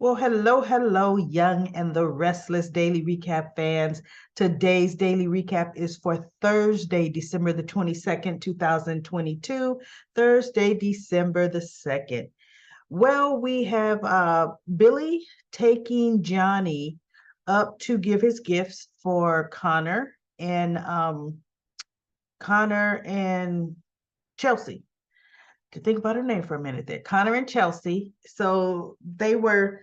Well, hello, Young and the Restless Daily Recap fans. Today's daily recap is for Thursday, December the 22nd, 2022. Thursday, December the 2nd. Well, we have Billy taking Johnny up to give his gifts for Connor and Chelsea. To think about her name for a minute there. Connor and Chelsea. So they were,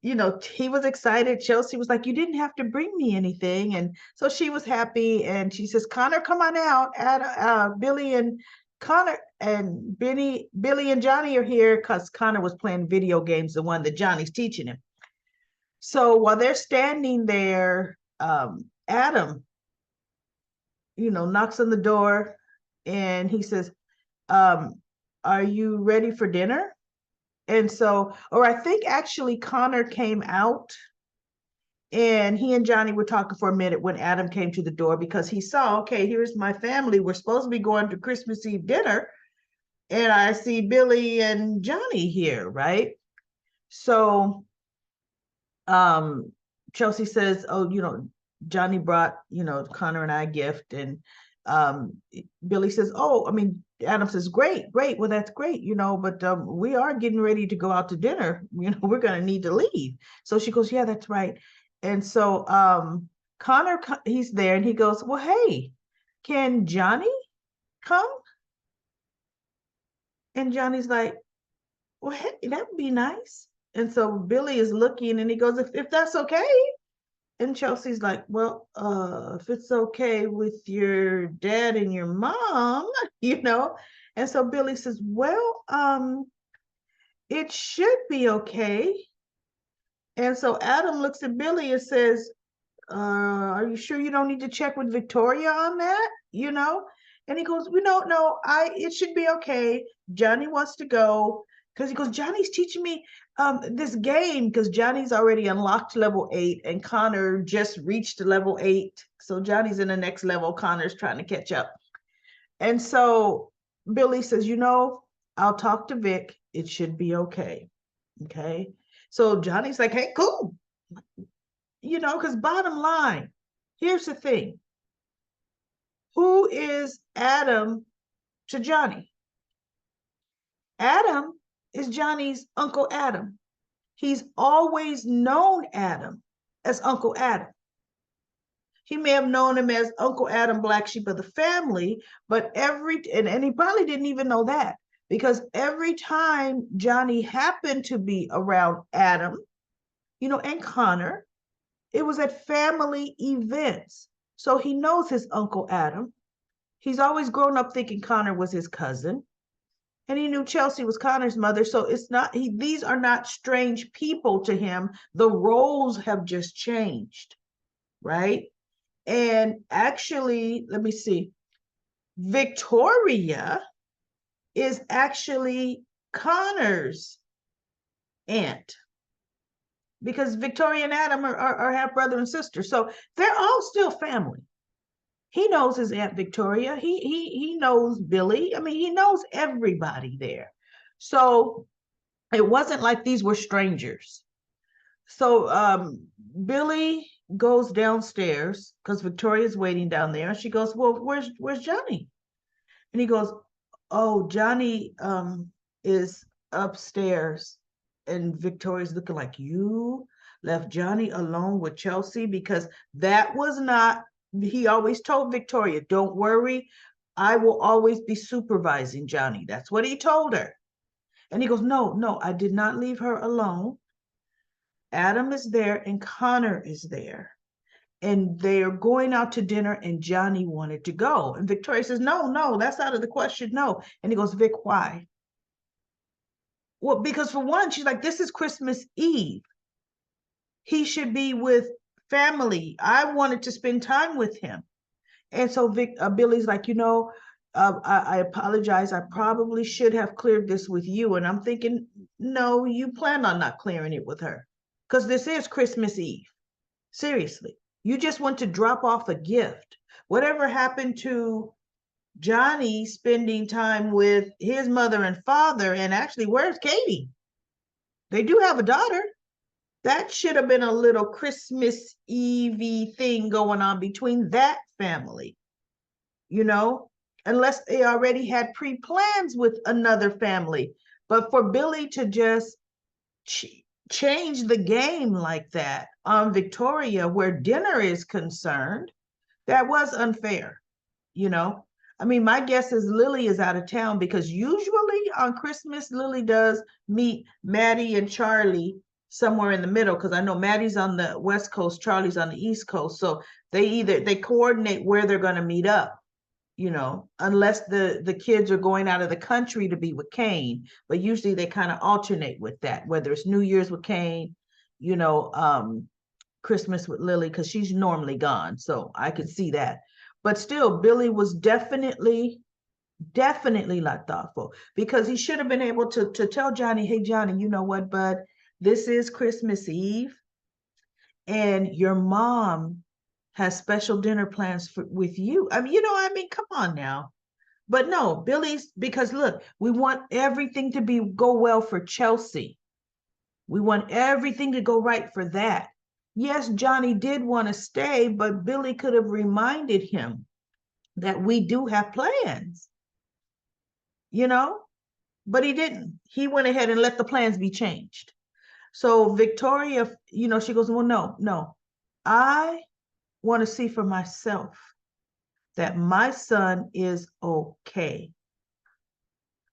he was excited. Chelsea was like, "You didn't have to bring me anything." And so she was happy. And she says, "Connor, come on out." Billy and Connor and Billy and Johnny are here because Connor was playing video games, the one that Johnny's teaching him. So while they're standing there, Adam, knocks on the door and he says, um, "Are you ready for dinner?" And so, or I think actually Connor came out and he and Johnny were talking for a minute when Adam came to the door because he saw, okay, here's my family. We're supposed to be going to Christmas Eve dinner. And I see Billy and Johnny here, right? So um Chelsea says, "Oh, Johnny brought, Connor and I a gift." And um Billy says, "Oh, I mean," Adam says, "Great, great. Well, that's great, but we are getting ready to go out to dinner. We're going to need to leave." So she goes, "Yeah, that's right." And so Connor, he's there and he goes, "Well, hey, can Johnny come?" And Johnny's like, "Well, hey, that would be nice." And so Billy is looking and he goes, if that's okay." And Chelsea's like, "Well, if it's okay with your dad and your mom, you know." And so Billy says, "Well, it should be okay." And so Adam looks at Billy and says, "Are you sure you don't need to check with Victoria on that?" And he goes, "No, it should be okay. Johnny wants to go." Because he goes, "Johnny's teaching me this game," because Johnny's already unlocked level 8 and Connor just reached level 8. So Johnny's in the next level. Connor's trying to catch up. And so Billy says, "I'll talk to Vic. It should be okay." Okay. So Johnny's like, "Hey, cool." Because bottom line, here's the thing. Who is Adam to Johnny? Adam is Johnny's Uncle Adam. He's always known Adam as Uncle Adam. He may have known him as Uncle Adam, black sheep of the family, but and he probably didn't even know that, because every time Johnny happened to be around Adam, and Connor, it was at family events. So he knows his Uncle Adam. He's always grown up thinking Connor was his cousin. And he knew Chelsea was Connor's mother. So these are not strange people to him. The roles have just changed, right? And actually, let me see. Victoria is actually Connor's aunt, because Victoria and Adam are half brother and sister. So they're all still family. He knows his Aunt Victoria. He knows Billy. I mean, he knows everybody there. So it wasn't like these were strangers. So Billy goes downstairs because Victoria's waiting down there. And she goes, "Well, where's Johnny?" And he goes, "Oh, Johnny is upstairs." And Victoria's looking like, "You left Johnny alone with Chelsea?" Because that was not, he always told Victoria, "Don't worry, I will always be supervising Johnny." That's what he told her. And he goes, "No, I did not leave her alone. Adam is there and Connor is there. And they're going out to dinner and Johnny wanted to go." And Victoria says, "No, that's out of the question. No." And he goes, "Vic, why?" "Well, because for one," she's like, "this is Christmas Eve. He should be with family. I wanted to spend time with him." And so Billy's like, I apologize. I probably should have cleared this with you." And I'm thinking, no, you plan on not clearing it with her, because this is Christmas Eve. Seriously. You just want to drop off a gift. Whatever happened to Johnny spending time with his mother and father? And actually, where's Katie? They do have a daughter. That should have been a little Christmas Eve thing going on between that family, you know, unless they already had pre-plans with another family. But for Billy to just change the game like that on Victoria, where dinner is concerned, that was unfair, you know. I mean, my guess is Lily is out of town because usually on Christmas, Lily does meet Maddie and Charlie somewhere in the middle because I know Maddie's on the West Coast, Charlie's on the East Coast. So they coordinate where they're going to meet up, you know, unless the kids are going out of the country to be with Kane. But usually they kind of alternate with that, whether it's New Year's with Kane, you know, Christmas with Lily, because she's normally gone. So I could see that. But still, Billy was definitely not thoughtful because he should have been able to tell Johnny, hey, Johnny, you know what, bud? This is Christmas Eve, and your mom has special dinner plans with you. I mean, you know, I mean, come on now. But no, Billy's, because look, we want everything to go well for Chelsea. We want everything to go right for that. Yes, Johnny did want to stay, but Billy could have reminded him that we do have plans, you know, but he didn't. He went ahead and let the plans be changed. So Victoria, you know, she goes, well, no, I want to see for myself that my son is okay,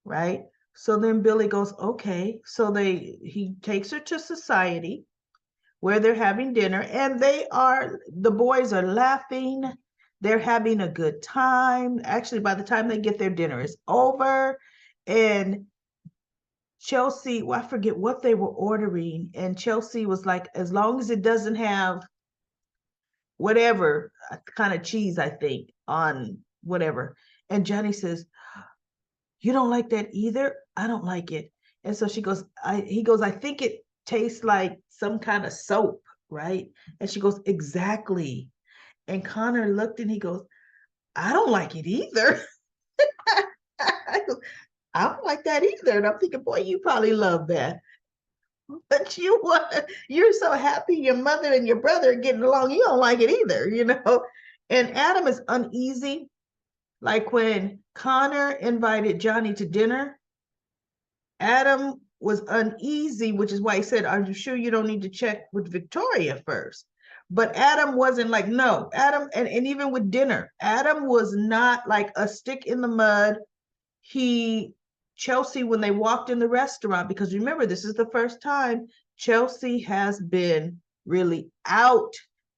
right? So then Billy goes, okay. So he takes her to society where they're having dinner, and the boys are laughing. They're having a good time. Actually, by the time they get their dinner, it's over. And Chelsea, well, I forget what they were ordering. And Chelsea was like, as long as it doesn't have whatever kind of cheese, I think, on whatever. And Johnny says, you don't like that either? I don't like it. And so he goes, I think it tastes like some kind of soap, right? And she goes, exactly. And Connor looked and he goes, I don't like it either. I don't like that either. And I'm thinking, boy, you probably love that. But you're so happy your mother and your brother are getting along. You don't like it either, you know? And Adam is uneasy. Like when Connor invited Johnny to dinner, Adam was uneasy, which is why he said, are you sure you don't need to check with Victoria first? But Adam wasn't like, no, Adam, and even with dinner, Adam was not like a stick in the mud. Chelsea, when they walked in the restaurant, because remember, this is the first time Chelsea has been really out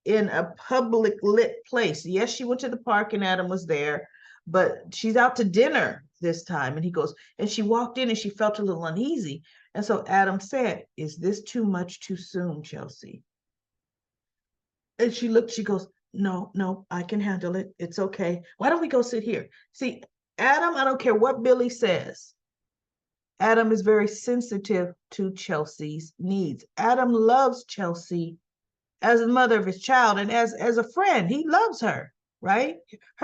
in a public lit place. Yes, she went to the park and Adam was there, but she's out to dinner this time. And he goes, and she walked in and she felt a little uneasy. And so Adam said, is this too much too soon, Chelsea? And she looked, she goes, no, I can handle it. It's okay. Why don't we go sit here? See, Adam, I don't care what Billy says. Adam is very sensitive to Chelsea's needs. Adam loves Chelsea as a mother of his child and as a friend. He loves her, right?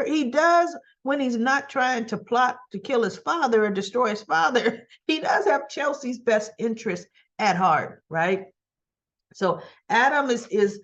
He does when he's not trying to plot to kill his father or destroy his father. He does have Chelsea's best interest at heart, right? So Adam is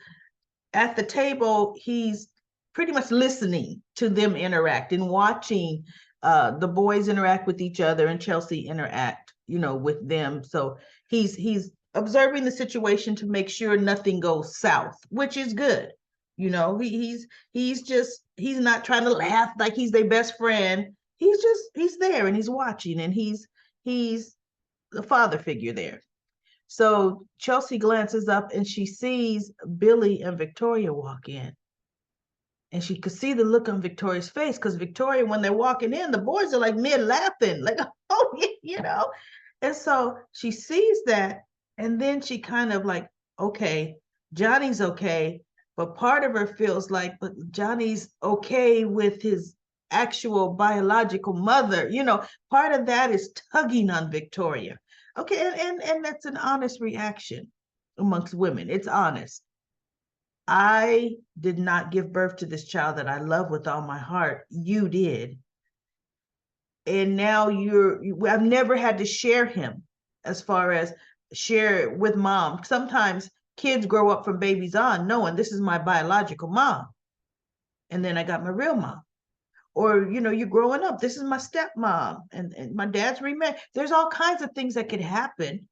at the table. He's pretty much listening to them interact and watching the boys interact with each other and Chelsea interact, you know, with them. So he's observing the situation to make sure nothing goes south, which is good. You know, he's not trying to laugh like he's their best friend. He's there and he's watching and he's the father figure there. So Chelsea glances up and she sees Billy and Victoria walk in. And she could see the look on Victoria's face because Victoria, when they're walking in, the boys are like mid laughing, like, oh, you know. And so she sees that. And then she kind of like, okay, Johnny's okay. But part of her feels like, but Johnny's okay with his actual biological mother. You know, part of that is tugging on Victoria. Okay. And that's an honest reaction amongst women. It's honest. I did not give birth to this child that I love with all my heart. You did. And now I've never had to share him as far as share with mom. Sometimes kids grow up from babies on knowing this is my biological mom. And then I got my real mom. Or, you're growing up, this is my stepmom, and my dad's remarried. There's all kinds of things that could happen,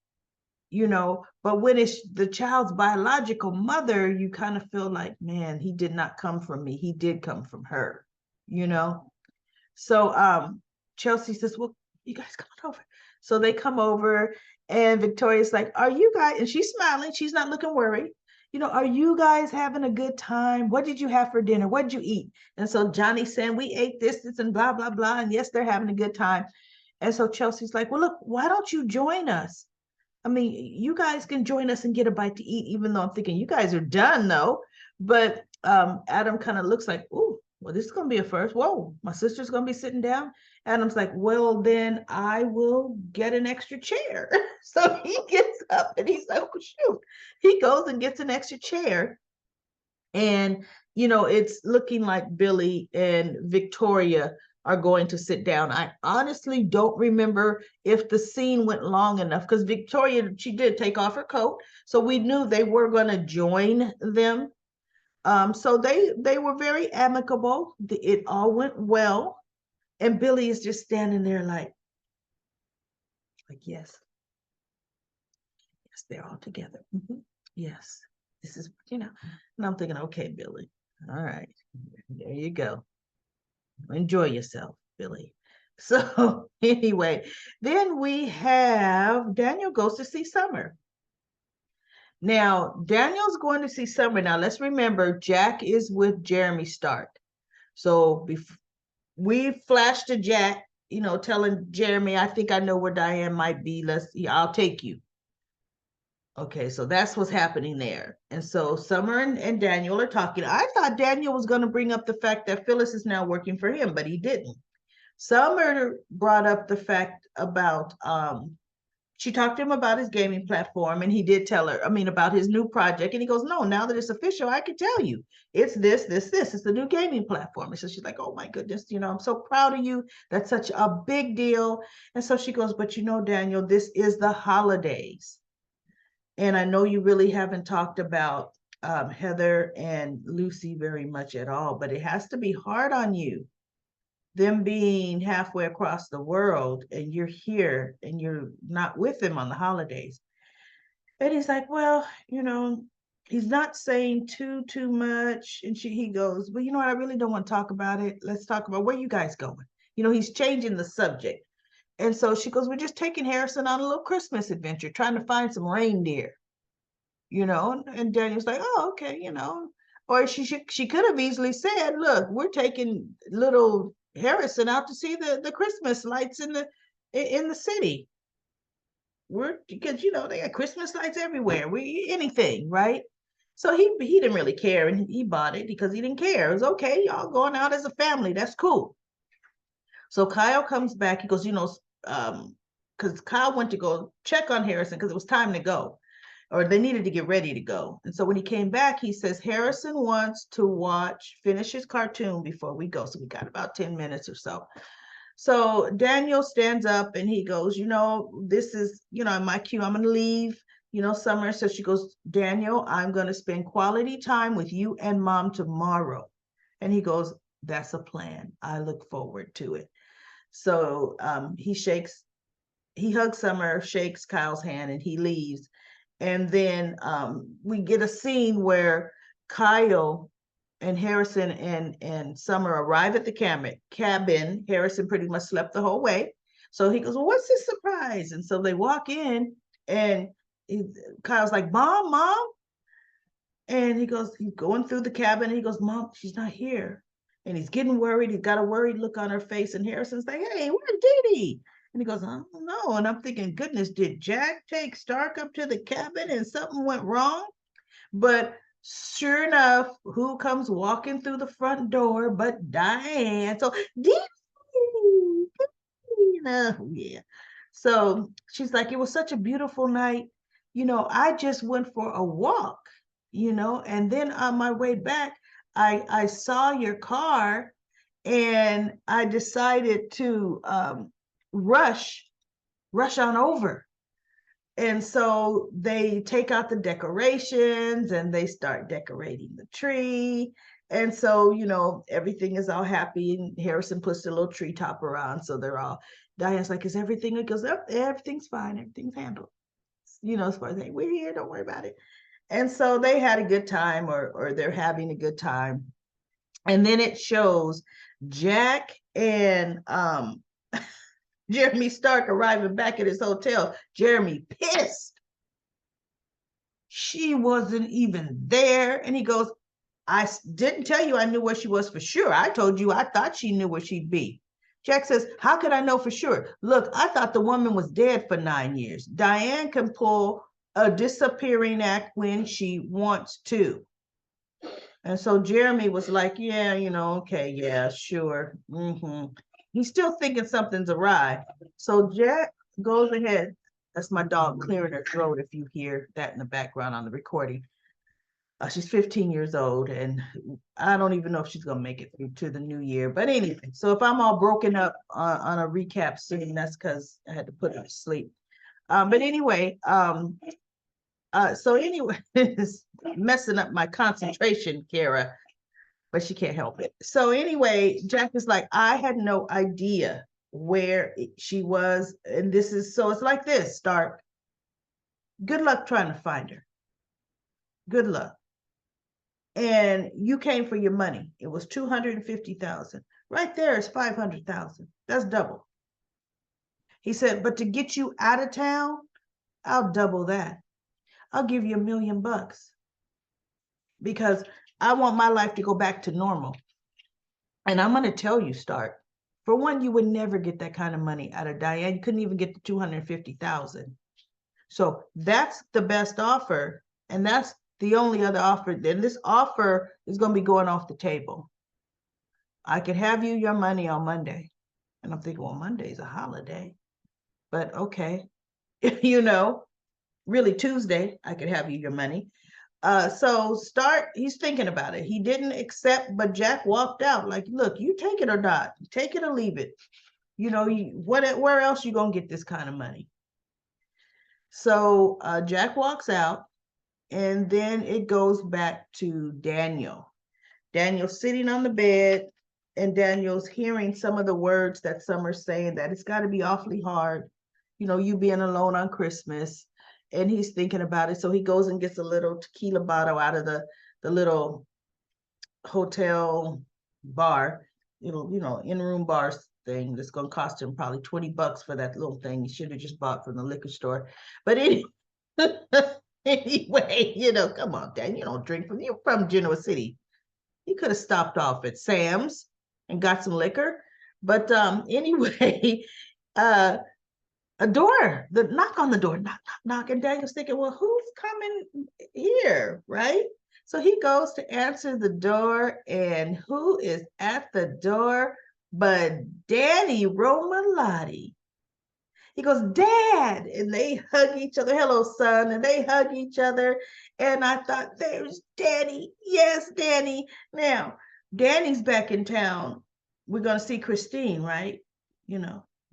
but when it's the child's biological mother, you kind of feel like, man, he did not come from me. He did come from her, you know? So Chelsea says, well, you guys come over. So they come over, and Victoria's like, are you guys, and she's smiling, she's not looking worried. Are you guys having a good time? What did you have for dinner? What did you eat? And so Johnny's saying, we ate this, and blah, blah, blah. And yes, they're having a good time. And so Chelsea's like, well, look, why don't you join us? I mean, you guys can join us and get a bite to eat, even though I'm thinking you guys are done though. But Adam kind of looks like, ooh, well, this is going to be a first. Whoa, my sister's going to be sitting down. Adam's like, well, then I will get an extra chair. So he gets up and he's like, oh, shoot. He goes and gets an extra chair. And, it's looking like Billy and Victoria are going to sit down. I honestly don't remember if the scene went long enough, because Victoria, she did take off her coat. So we knew they were going to join them. So they were very amicable. It all went well. And Billy is just standing there like, yes, they're all together. Mm-hmm. Yes, this is, and I'm thinking, okay, Billy, all right, there you go. Enjoy yourself, Billy. So anyway, then we have Daniel goes to see Summer. Now, Daniel's going to see Summer. Now, let's remember, Jack is with Jeremy Stark. So we flashed to Jack, telling Jeremy, I think I know where Diane might be. I'll take you. Okay, so that's what's happening there. And so Summer and Daniel are talking. I thought Daniel was going to bring up the fact that Phyllis is now working for him, but he didn't. Summer brought up the fact about, she talked to him about his gaming platform, and he did tell her, about his new project. And he goes, no, now that it's official, I can tell you. It's this. It's the new gaming platform. And so she's like, oh my goodness, I'm so proud of you. That's such a big deal. And so she goes, but Daniel, this is the holidays. And I know you really haven't talked about Heather and Lucy very much at all, but it has to be hard on you, them being halfway across the world, and you're here and you're not with them on the holidays. And he's like, well, he's not saying too much. And he goes, well, you know what? I really don't want to talk about it. Let's talk about where you guys going. He's changing the subject. And so she goes, we're just taking Harrison on a little Christmas adventure, trying to find some reindeer, and Daniel's like, oh, okay, or she could have easily said, look, we're taking little Harrison out to see the Christmas lights in the city. Because they got Christmas lights everywhere. Anything, right? So he didn't really care, and he bought it because he didn't care. It was okay, y'all going out as a family. That's cool. So Kyle comes back. He goes, because Kyle went to go check on Harrison because it was time to go, or they needed to get ready to go. And so when he came back, he says, Harrison wants to finish his cartoon before we go. So we got about 10 minutes or so. So Daniel stands up and he goes, this is, my cue. I'm going to leave, Summer. So she goes, Daniel, I'm going to spend quality time with you and Mom tomorrow. And he goes, that's a plan. I look forward to it. So he hugs Summer, shakes Kyle's hand, and he leaves. And then we get a scene where Kyle and Harrison and Summer arrive at the cabin. Harrison pretty much slept the whole way. So he goes, well, what's this surprise? And so they walk in, and Kyle's like, Mom. And he goes, he's going through the cabin, and he goes, Mom, she's not here. And he's getting worried. He's got a worried look on her face. And Harrison's like, hey, where did he? And he goes, I don't know. And I'm thinking, goodness, did Jack take Stark up to the cabin and something went wrong? But sure enough, who comes walking through the front door but Diane? So, yeah. So she's like, it was such a beautiful night. I just went for a walk, and then on my way back, I saw your car, and I decided to rush on over. And so they take out the decorations and they start decorating the tree. And so, everything is all happy. And Harrison puts the little tree topper on. So they're all, Diane's like, is everything? It goes, up, everything's fine. Everything's handled. As far as, hey, we're here. Don't worry about it. And so they had a good time, or they're having a good time. And then it shows Jack and Jeremy Stark arriving back at his hotel. Jeremy pissed. She wasn't even there. And he goes, I didn't tell you I knew where she was for sure. I told you I thought she knew where she'd be. Jack says, how could I know for sure? Look, I thought the woman was dead for 9 years. Diane can pull a disappearing act when she wants to. And so Jeremy was like, yeah, okay, yeah, sure. He's still thinking something's awry. So Jack goes ahead. That's my dog clearing her throat if you hear that in the background on the recording. She's 15 years old, and I don't even know if she's going to make it through to the new year. But anyway, so if I'm all broken up on a recap soon, that's because I had to put her to sleep. But anyway, so anyway, it's messing up my concentration, Kara, but she can't help it. So anyway, Jack is like, I had no idea where she was. And so it's like this, Stark. Good luck trying to find her. Good luck. And you came for your money. It was 250,000. Right there is 500,000. That's double. He said, but to get you out of town, I'll double that. I'll give you $1 million because I want my life to go back to normal. And I'm going to tell you, Stark, for one, you would never get that kind of money out of Diane. You couldn't even get the 250,000. So that's the best offer. And that's the only other offer. Then this offer is going to be going off the table. I could have you your money on Monday. And I'm thinking, well, Monday's a holiday. But okay, really Tuesday, I could have you your money. So he's thinking about it. He didn't accept, but Jack walked out like, look, you take it or not. Take it or leave it. Where else you going to get this kind of money? So Jack walks out, and then it goes back to Daniel. Daniel's sitting on the bed, and Daniel's hearing some of the words that Summer's saying, that it's got to be awfully hard, you being alone on Christmas. And he's thinking about it. So he goes and gets a little tequila bottle out of the little hotel bar, in-room bar thing that's going to cost him probably $20 for that little thing he should have just bought from the liquor store. But anyway, come on, Dan, you don't drink you're from Genoa City. You could have stopped off at Sam's and got some liquor. But anyway, the knock on the door, knock. And Daniel's thinking, well, who's coming here, right? So he goes to answer the door, and who is at the door but Danny Romalotti? He goes, Dad, and they hug each other. Hello, son, and they hug each other. And I thought, there's Danny. Yes, Danny. Now, Danny's back in town. We're going to see Christine, right?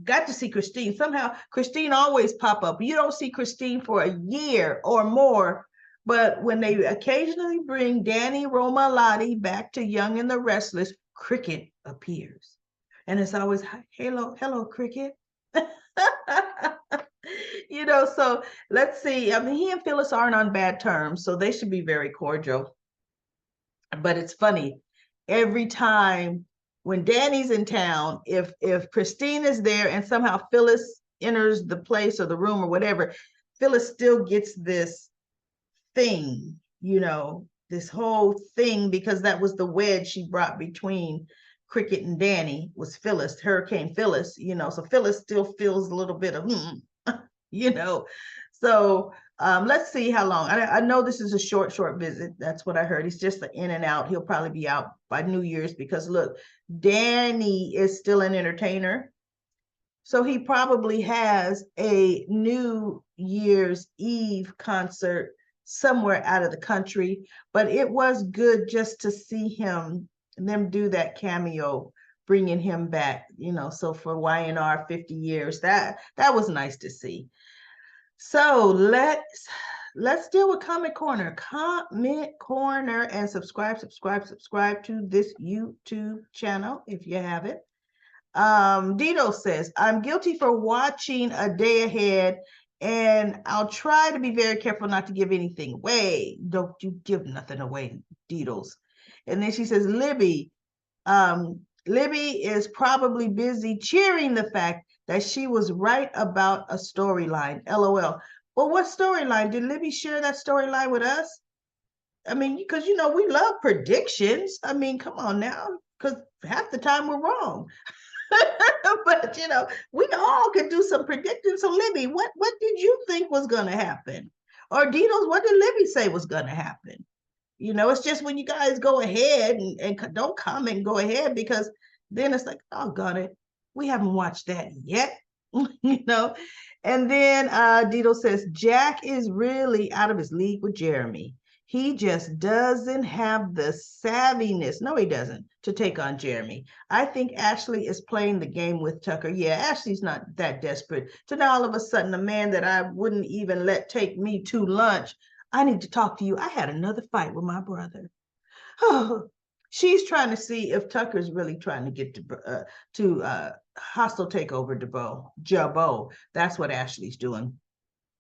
Got to see Christine. Somehow, Christine always pop up. You don't see Christine for a year or more. But when they occasionally bring Danny Romalotti back to Young and the Restless, Cricket appears. And it's always, hello, Cricket. So let's see. I mean, he and Phyllis aren't on bad terms, so they should be very cordial. But it's funny, every time when Danny's in town, if Christine is there and somehow Phyllis enters the place or the room or whatever, Phyllis still gets this thing, this whole thing, because that was the wedge she brought between Cricket and Danny, was Phyllis, Hurricane Phyllis, so Phyllis still feels a little bit of, So let's see how long. I know this is a short visit. That's what I heard. He's just in and out. He'll probably be out by New Year's because look, Danny is still an entertainer. So he probably has a New Year's Eve concert somewhere out of the country, but it was good just to see them do that cameo, bringing him back, so for YNR 50 years, that was nice to see. So let's deal with Comment Corner. Comment Corner and subscribe to this YouTube channel if you have it. Dito says, I'm guilty for watching A Day Ahead, and I'll try to be very careful not to give anything away. Don't you give nothing away, Ditos. And then she says, Libby is probably busy cheering the fact that she was right about a storyline. LOL. Well, what storyline? Did Libby share that storyline with us? I mean, because we love predictions. I mean, come on now, because half the time we're wrong. But we all could do some predicting. So Libby, what did you think was gonna happen? Or Dinos, what did Libby say was gonna happen? It's just when you guys go ahead and don't comment and go ahead, because then it's like, oh, got it. We haven't watched that yet, you know. And then Dito says, Jack is really out of his league with Jeremy. He just doesn't have the savviness. No, he doesn't, to take on Jeremy. I think Ashley is playing the game with Tucker. Yeah, Ashley's not that desperate to now all of a sudden a man that I wouldn't even let take me to lunch. I need to talk to you. I had another fight with my brother. Oh, she's trying to see if Tucker's really trying to get to hostile takeover Jabot. That's what Ashley's doing.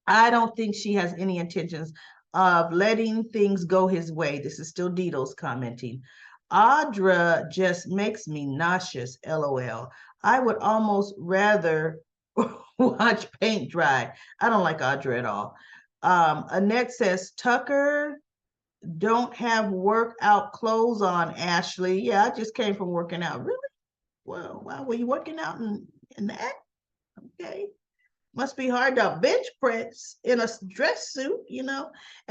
I don't think she has any intentions of letting things go his way. This is still Dido's commenting. Audra just makes me nauseous, LOL. I would almost rather watch paint dry. I don't like Audra at all. Annette says, Tucker don't have workout clothes on, Ashley. Yeah, I just came from working out. Really? Well, wow, were you working out in that? Okay. Must be hard to bench press in a dress suit. And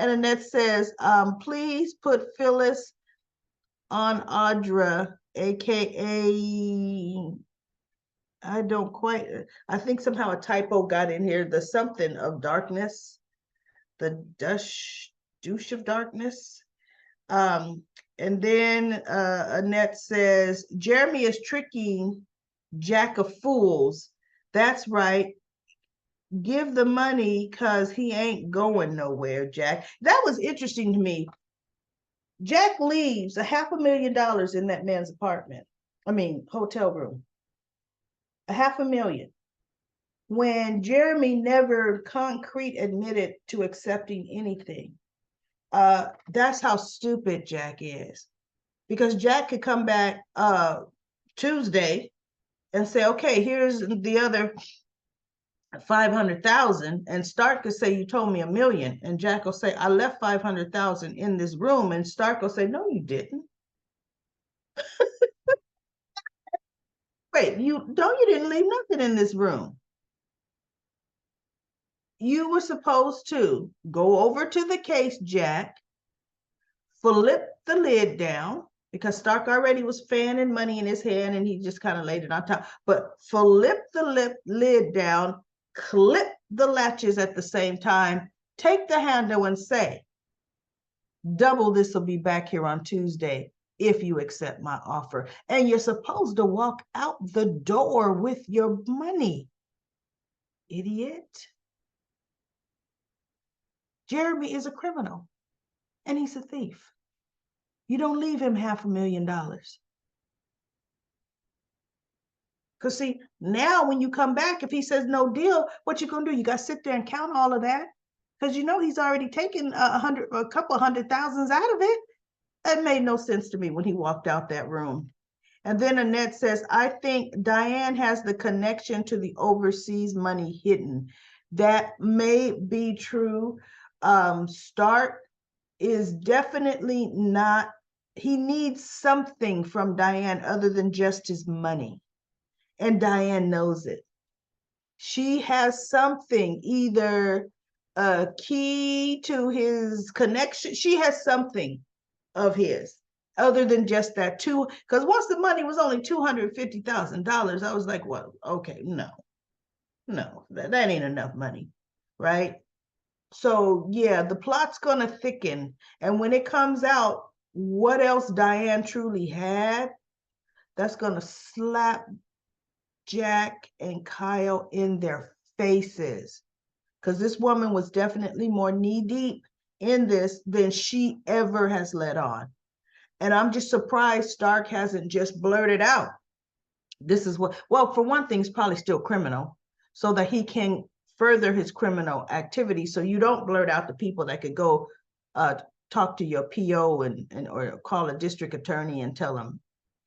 Annette says, please put Phyllis on Audra, aka I think somehow a typo got in here. The something of darkness, the douche of darkness. And then Annette says, Jeremy is tricking Jack of Fools. That's right. Give the money because he ain't going nowhere, Jack. That was interesting to me. Jack leaves $500,000 in that man's apartment. I mean, hotel room. $500,000. When Jeremy never concrete admitted to accepting anything. That's how stupid Jack is. Because Jack could come back Tuesday and say, okay, here's the other 500,000, and Stark could say, you told me $1 million, and Jack will say, I left 500,000 in this room, and Stark will say, no, you didn't. Wait, you didn't leave nothing in this room. You were supposed to go over to the case, Jack, flip the lid down, because Stark already was fanning money in his hand and he just kind of laid it on top. But flip the lid down, clip the latches at the same time, take the handle and say, double this will be back here on Tuesday if you accept my offer. And you're supposed to walk out the door with your money. Idiot. Jeremy is a criminal and he's a thief. You don't leave him $500,000. Because see, now when you come back, if he says no deal, what you gonna do? You gotta sit there and count all of that. Because he's already taken a couple of 100,000s out of it. That made no sense to me when he walked out that room. And then Annette says, I think Diane has the connection to the overseas money hidden. That may be true. Stark is definitely not, he needs something from Diane other than just his money. And Diane knows it. She has something, either a key to his connection. She has something of his other than just that too. Because once the money was only $250,000, I was like, well, okay, no, that ain't enough money, right? So yeah, the plot's gonna thicken. And when it comes out what else Diane truly had, that's gonna slap Jack and Kyle in their faces. because this woman was definitely more knee deep in this than she ever has let on. And I'm just surprised Stark hasn't just blurted out, this is what, well, for one thing, it's probably still criminal, so that he can further his criminal activity. So you don't blurt out the people that could go talk to your PO and or call a district attorney and tell them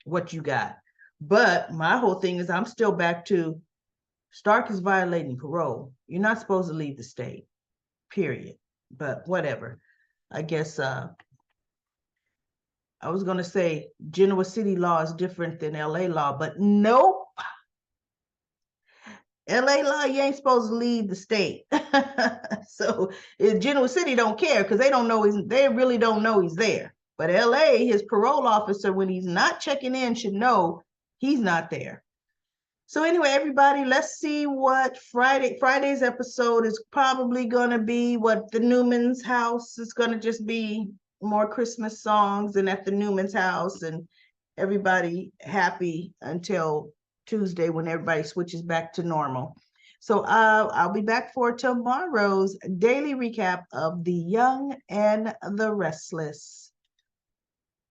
what you got. But my whole thing is, I'm still back to Stark is violating parole. You're not supposed to leave the state, period. But whatever. I guess I was going to say Genoa City law is different than LA law, but nope. LA law, you ain't supposed to leave the state. So Genoa City don't care because they don't know they really don't know he's there. But LA, his parole officer, when he's not checking in, should know he's not there. So anyway, everybody, let's see what Friday's episode is probably gonna be. What the Newman's house is gonna just be more Christmas songs and at the Newman's house, and everybody happy until Tuesday when everybody switches back to normal. So I'll be back for tomorrow's daily recap of The Young and the Restless.